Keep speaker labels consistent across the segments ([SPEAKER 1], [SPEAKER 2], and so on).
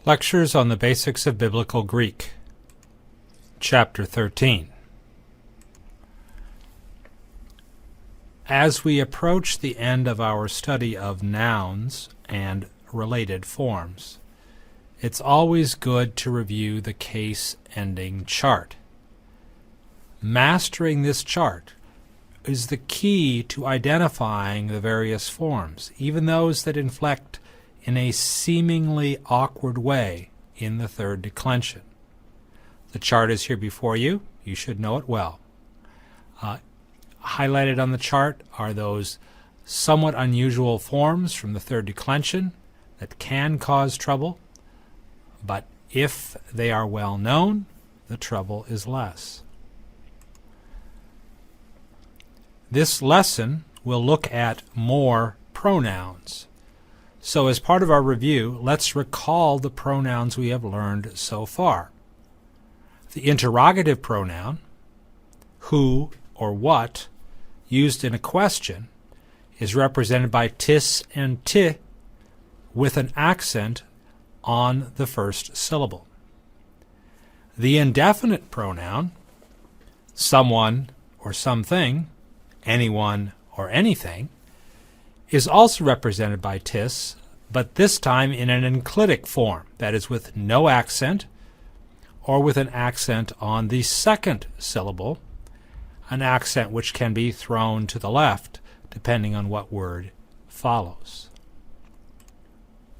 [SPEAKER 1] Lectures on the Basics of Biblical Greek, Chapter 13. As we approach the end of our study of nouns and related forms, it's always good to review the case-ending chart. Mastering this chart is the key to identifying the various forms, even those that inflect in a seemingly awkward way in the third declension. The chart is here before you. You should know it well. Highlighted on the chart are those somewhat unusual forms from the third declension that can cause trouble, but if they are well known, the trouble is less. This lesson will look at more pronouns. So as part of our review, let's recall the pronouns we have learned so far. The interrogative pronoun, who or what, used in a question, is represented by tis and ti with an accent on the first syllable. The indefinite pronoun, someone or something, anyone or anything, is also represented by tis, but this time in an enclitic form, that is with no accent, or with an accent on the second syllable, an accent which can be thrown to the left depending on what word follows.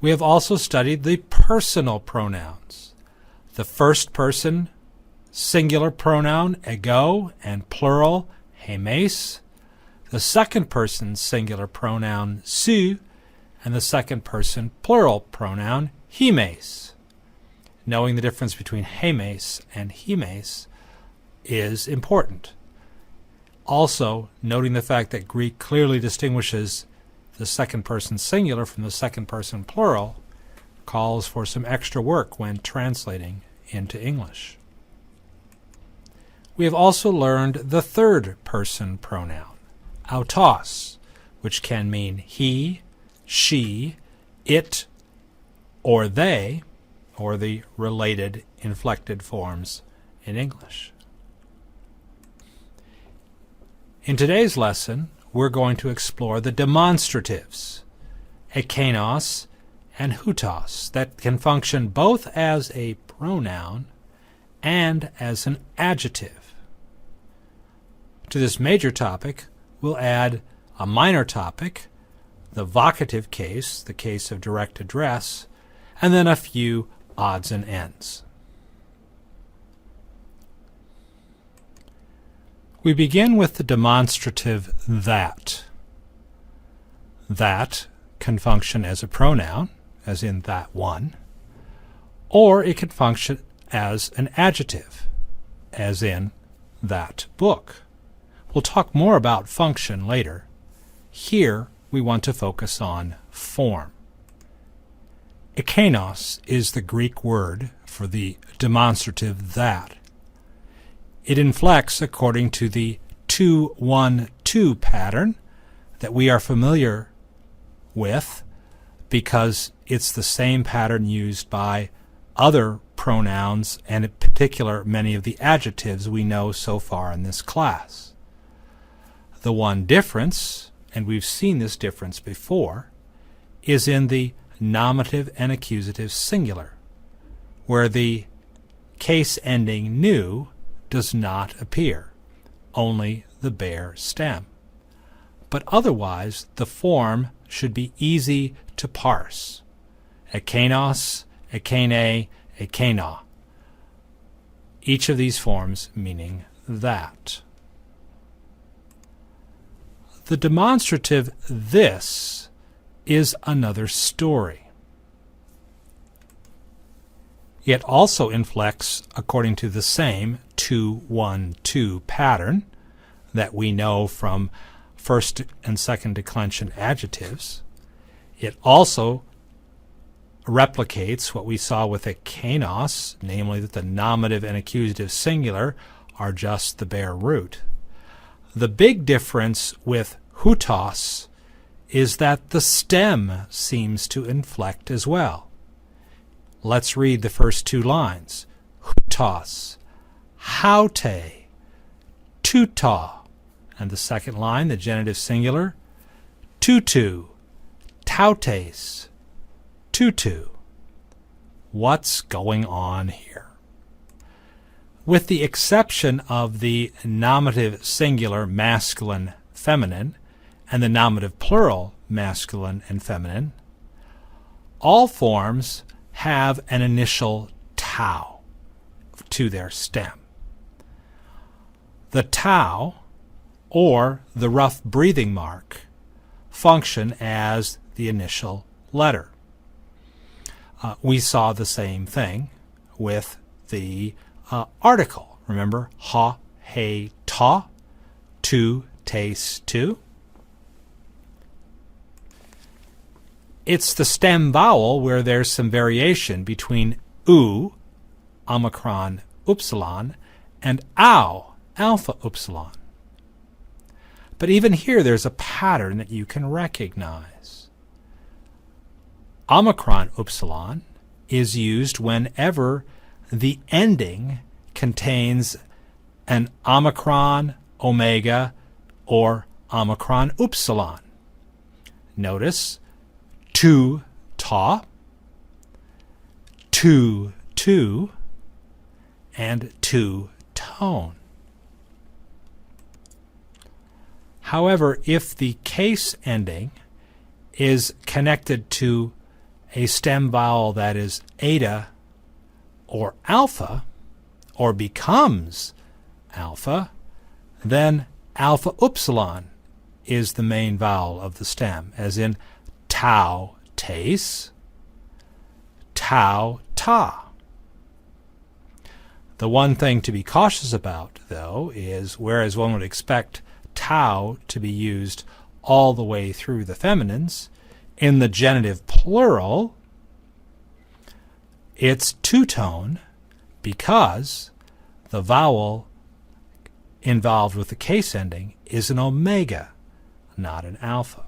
[SPEAKER 1] We have also studied the personal pronouns, the first person singular pronoun ego and plural hemes, the second person singular pronoun su, and the second person plural pronoun hemes. Knowing the difference between hemes and hemes is important. Also, noting the fact that Greek clearly distinguishes the second person singular from the second person plural calls for some extra work when translating into English. We have also learned the third person pronoun, autos, which can mean he, she, it, or they, or the related inflected forms in English. In today's lesson, we're going to explore the demonstratives, ekenos and hutos, that can function both as a pronoun and as an adjective. To this major topic, we'll add a minor topic, the vocative case, the case of direct address, and then a few odds and ends. We begin with the demonstrative that. That can function as a pronoun, as in that one, or it can function as an adjective, as in that book. We'll talk more about function later. Here we want to focus on form. Ekenos is the Greek word for the demonstrative that. It inflects according to the 2-1-2 pattern that we are familiar with because it's the same pattern used by other pronouns and in particular many of the adjectives we know so far in this class. The one difference, and we've seen this difference before, is in the nominative and accusative singular, where the case ending nu does not appear, only the bare stem. But otherwise, the form should be easy to parse. Ekenos, ekene, ekena. Each of these forms meaning that. The demonstrative this is another story. It also inflects according to the same 2-1-2 pattern that we know from first and second declension adjectives. It also replicates what we saw with ekenos, namely that the nominative and accusative singular are just the bare root. The big difference with hutos is that the stem seems to inflect as well. Let's read the first two lines. Hutos, haute, tuta. And the second line, the genitive singular, tutu, tautes, tutu. What's going on here? With the exception of the nominative singular masculine feminine and the nominative plural masculine and feminine, all forms have an initial tau to their stem. The tau, or the rough breathing mark, function as the initial letter. We saw the same thing with the article. Remember, ha, he, ta, tu, tes, tu. It's the stem vowel where there's some variation between u, omicron, upsilon, and au, alpha, upsilon. But even here there's a pattern that you can recognize. Omicron, upsilon is used whenever the ending contains an omicron, omega, or omicron, upsilon. Notice tu, ta, tu, and tu, tone. However, if the case ending is connected to a stem vowel that is eta or alpha, or becomes alpha, then alpha upsilon is the main vowel of the stem, as in tau, tes, tau, ta. The one thing to be cautious about, though, is whereas one would expect tau to be used all the way through the feminines, in the genitive plural, it's two-tone because the vowel involved with the case ending is an omega, not an alpha.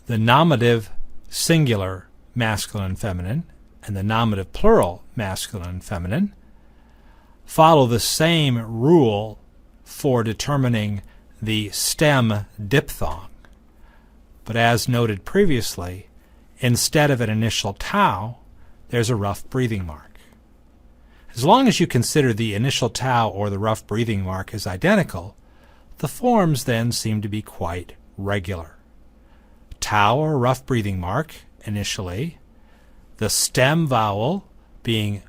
[SPEAKER 1] The nominative singular masculine and feminine and the nominative plural masculine and feminine follow the same rule for determining the stem diphthong. But as noted previously, instead of an initial tau, there's a rough breathing mark. As long as you consider the initial tau or the rough breathing mark as identical, the forms then seem to be quite regular. Tau or rough breathing mark initially, the stem vowel being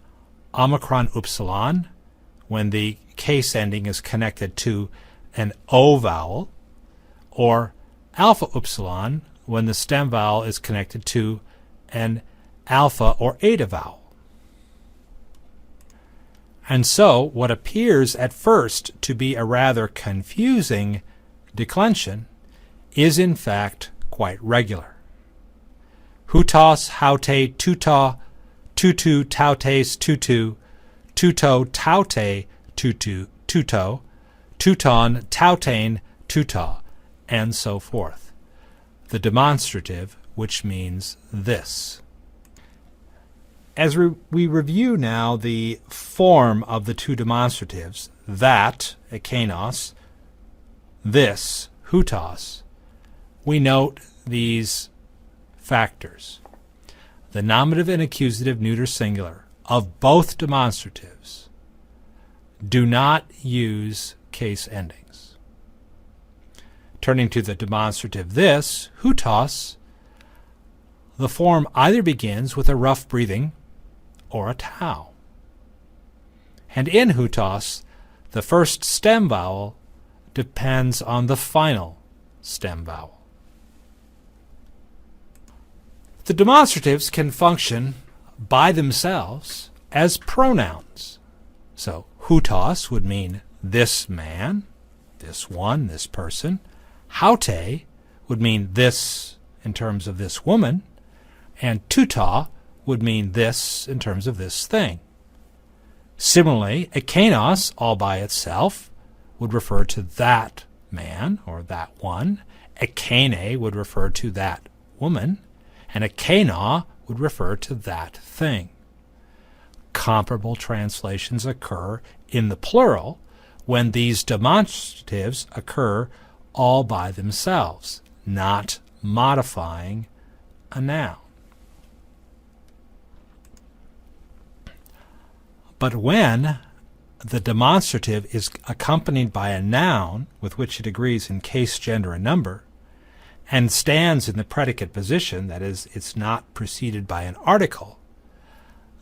[SPEAKER 1] omicron upsilon when the case ending is connected to an O vowel, or alpha upsilon when the stem vowel is connected to an alpha or eta vowel. And so what appears at first to be a rather confusing declension is in fact quite regular. Hutos, haute, tuta, tutu, tautes, tutu, tuto, taute, tutu, tuto, tuton, tautain, tuta, and so forth. The demonstrative, which means this. As we review now the form of the two demonstratives, that, ekenos, this, hutos, we note these factors. The nominative and accusative neuter singular of both demonstratives do not use case endings. Turning to the demonstrative this, hutos, the form either begins with a rough breathing or a tau. And in hutos, the first stem vowel depends on the final stem vowel. The demonstratives can function by themselves as pronouns. So hutos would mean this man, this one, this person. Haute would mean this in terms of this woman, and tuta would mean this in terms of this thing. Similarly, ekenos all by itself would refer to that man or that one. Ekene would refer to that woman, and ekena would refer to that thing. Comparable translations occur in the plural when these demonstratives occur all by themselves, not modifying a noun. But when the demonstrative is accompanied by a noun with which it agrees in case, gender, and number, and stands in the predicate position, that is, it's not preceded by an article,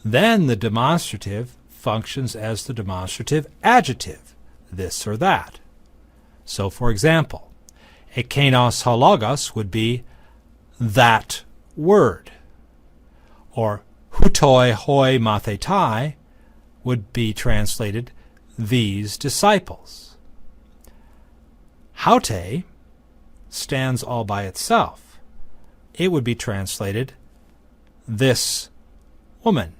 [SPEAKER 1] then the demonstrative functions as the demonstrative adjective, this or that. So, for example, ekenos ho logos would be that word, or hutoi hoi mathetai would be translated these disciples. Haute stands all by itself. It would be translated this woman.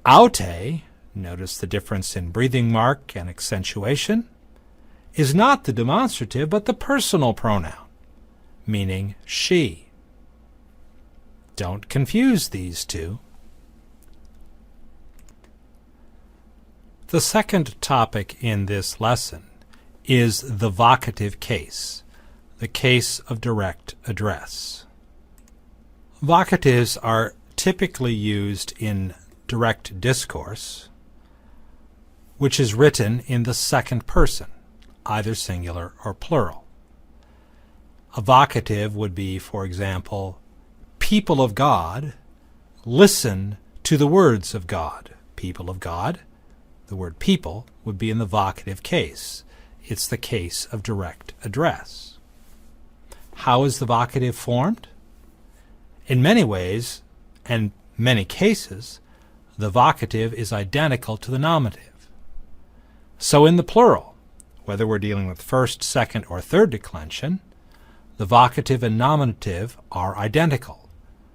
[SPEAKER 1] Aute, notice the difference in breathing mark and accentuation, is not the demonstrative but the personal pronoun, meaning she. Don't confuse these two. The second topic in this lesson is the vocative case, the case of direct address. Vocatives are typically used in direct discourse, which is written in the second person, either singular or plural. A vocative would be, for example, people of God, listen to the words of God. People of God. The word people would be in the vocative case. It's the case of direct address. How is the vocative formed? In many ways, and many cases, the vocative is identical to the nominative. So in the plural, whether we're dealing with first, second, or third declension, the vocative and nominative are identical.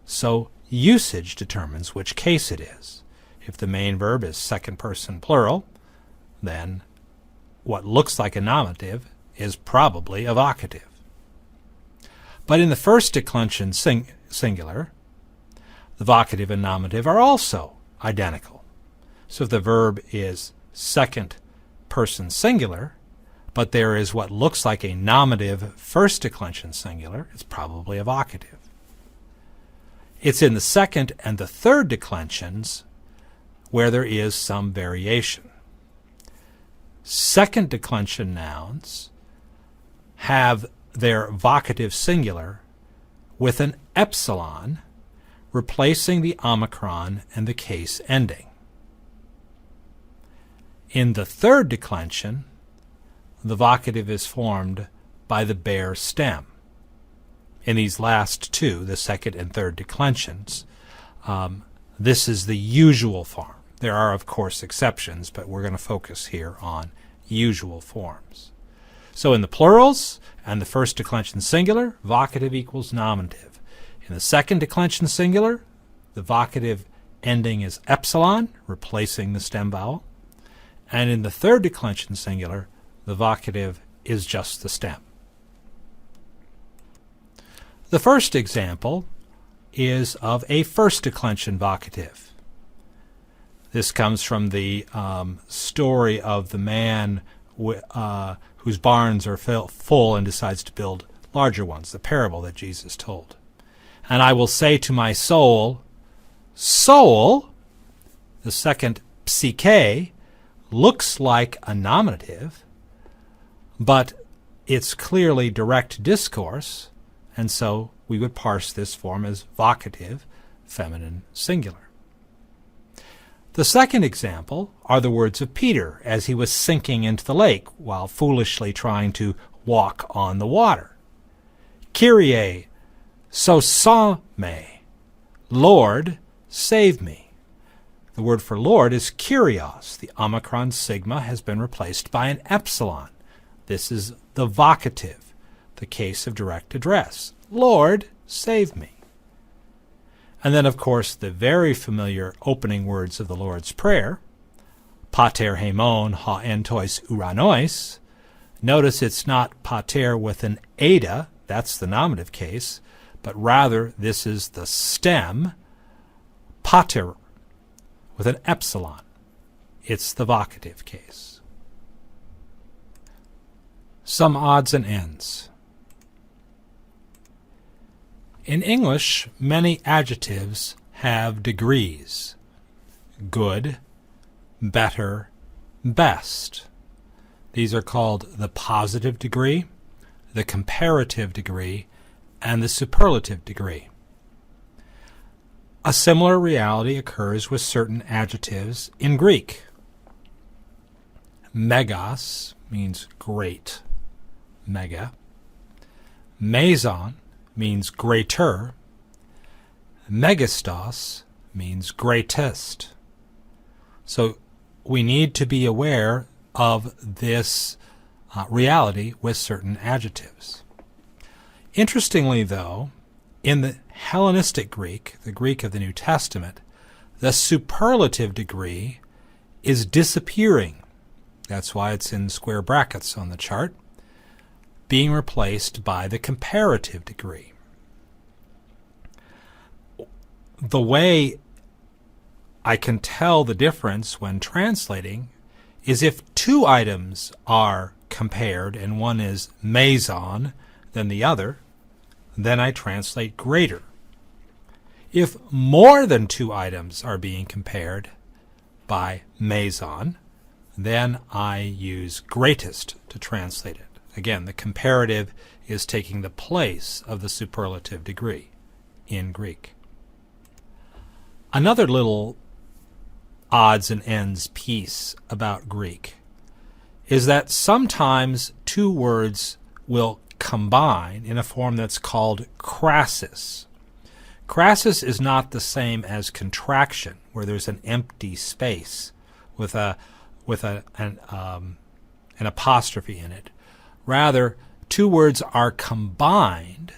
[SPEAKER 1] So usage determines which case it is. If the main verb is second person plural, then what looks like a nominative is probably a vocative. But in the first declension singular, the vocative and nominative are also identical. So if the verb is second person singular, but there is what looks like a nominative first declension singular, it's probably a vocative. It's in the second and the third declensions where there is some variation. Second declension nouns have their vocative singular with an epsilon replacing the omicron and the case ending. In the third declension, the vocative is formed by the bare stem. In these last two, the second and third declensions, this is the usual form. There are, of course, exceptions, but we're going to focus here on usual forms. So in the plurals and the first declension singular, vocative equals nominative. In the second declension singular, the vocative ending is epsilon, replacing the stem vowel. And in the third declension singular, the vocative is just the stem. The first example is of a first declension vocative. This comes from the story of the man whose barns are full and decides to build larger ones, the parable that Jesus told. And I will say to my soul, soul, the second psyche, looks like a nominative, but it's clearly direct discourse, and so we would parse this form as vocative, feminine singular. The second example are the words of Peter as he was sinking into the lake while foolishly trying to walk on the water. Kyrie, sosa me, Lord, save me. The word for Lord is Kyrios. The omicron sigma has been replaced by an epsilon. This is the vocative, the case of direct address. Lord, save me. And then, of course, the very familiar opening words of the Lord's Prayer, pater hemon ha entois uranois. Notice it's not pater with an eta, that's the nominative case, but rather this is the stem pater with an epsilon. It's the vocative case. Some odds and ends. In English, many adjectives have degrees: good, better, best. These are called the positive degree, the comparative degree, and the superlative degree. A similar reality occurs with certain adjectives in Greek. Μέγας means great, mega. Meson means greater. Megastos means greatest. So we need to be aware of this reality with certain adjectives. Interestingly, though, in the Hellenistic Greek, the Greek of the New Testament, the superlative degree is disappearing. That's why it's in square brackets on the chart, being replaced by the comparative degree. The way I can tell the difference when translating is if two items are compared and one is meson than the other, then I translate greater. If more than two items are being compared by meson, then I use greatest to translate it. Again, the comparative is taking the place of the superlative degree in Greek. Another little odds and ends piece about Greek is that sometimes two words will combine in a form that's called crasis. Crasis is not the same as contraction, where there's an empty space with an apostrophe in it. Rather, two words are combined,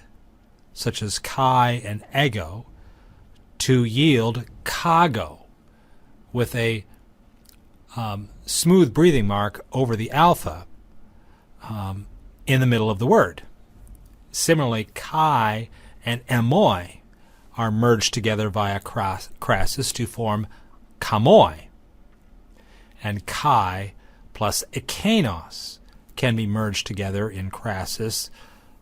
[SPEAKER 1] such as chi and ego, to yield kago, with a smooth breathing mark over the alpha in the middle of the word. Similarly, chi and emoi are merged together via crasis to form kamoi. And chi plus ekenos can be merged together in crasis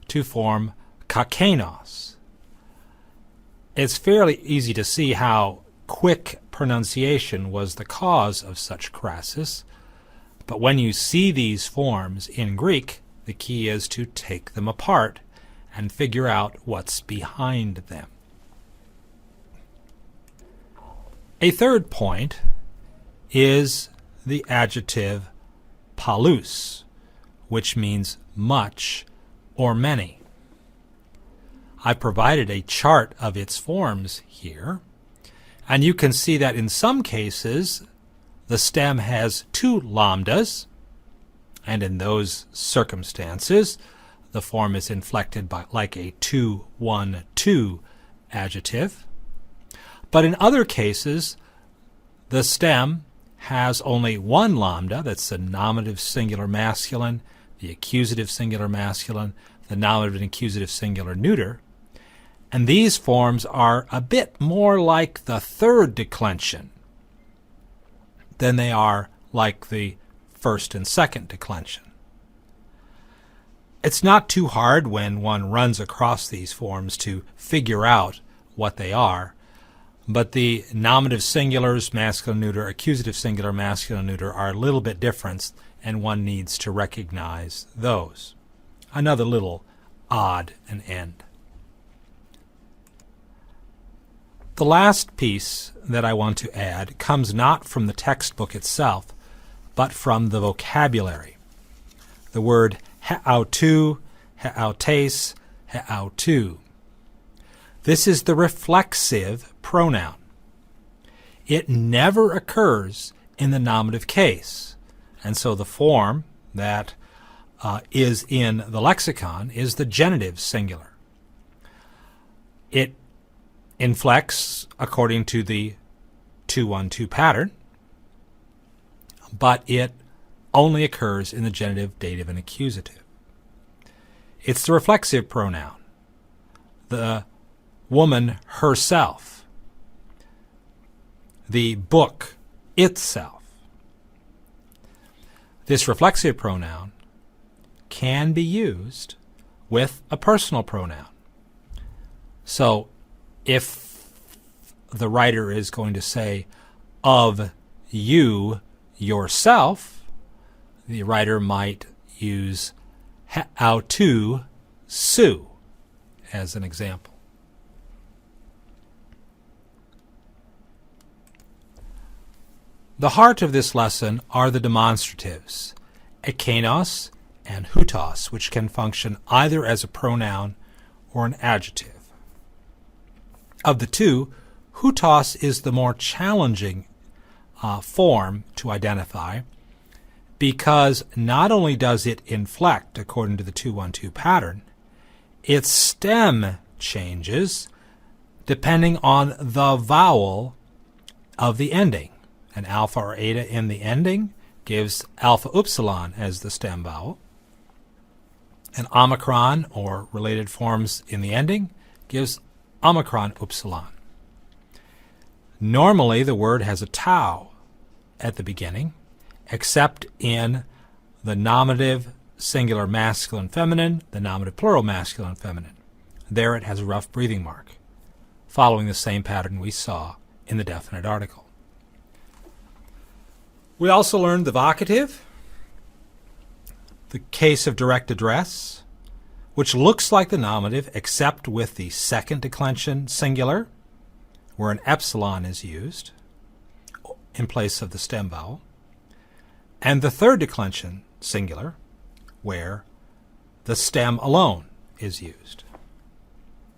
[SPEAKER 1] to form kakenos. It's fairly easy to see how quick pronunciation was the cause of such crasis, but when you see these forms in Greek, the key is to take them apart and figure out what's behind them. A third point is the adjective palus, which means much or many. I provided a chart of its forms here, and you can see that in some cases the stem has two lambdas, and in those circumstances the form is inflected by like a 2-1-2 adjective. But in other cases the stem has only one lambda, that's the nominative singular masculine, the accusative singular masculine, the nominative and accusative singular neuter, and these forms are a bit more like the third declension than they are like the first and second declension. It's not too hard when one runs across these forms to figure out what they are, but the nominative singulars, masculine neuter, accusative singular masculine neuter are a little bit different, and one needs to recognize those. Another little odd and end. The last piece that I want to add comes not from the textbook itself, but from the vocabulary. The word heautu, heautes, heautu. This is the reflexive pronoun. It never occurs in the nominative case, and so the form that is in the lexicon is the genitive singular. It inflects according to the 2-1-2 pattern, but it only occurs in the genitive, dative, and accusative. It's the reflexive pronoun. The woman herself, the book itself. This reflexive pronoun can be used with a personal pronoun. So if the writer is going to say, of you, yourself, the writer might use how to Sue as an example. The heart of this lesson are the demonstratives, ekenos and hutos, which can function either as a pronoun or an adjective. Of the two, hutos is the more challenging form to identify, because not only does it inflect according to the 2-1-2 pattern, its stem changes depending on the vowel of the ending. An alpha or eta in the ending gives alpha upsilon as the stem vowel. An omicron or related forms in the ending gives omicron upsilon. Normally the word has a tau at the beginning, except in the nominative singular masculine feminine, the nominative plural masculine feminine. There it has a rough breathing mark, following the same pattern we saw in the definite article. We also learned the vocative, the case of direct address, which looks like the nominative except with the second declension singular, where an epsilon is used in place of the stem vowel, and the third declension singular, where the stem alone is used.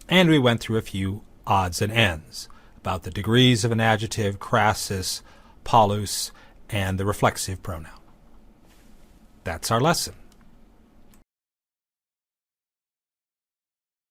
[SPEAKER 1] And we went through a few odds and ends about the degrees of an adjective, crasis, polus, and the reflexive pronoun. That's our lesson.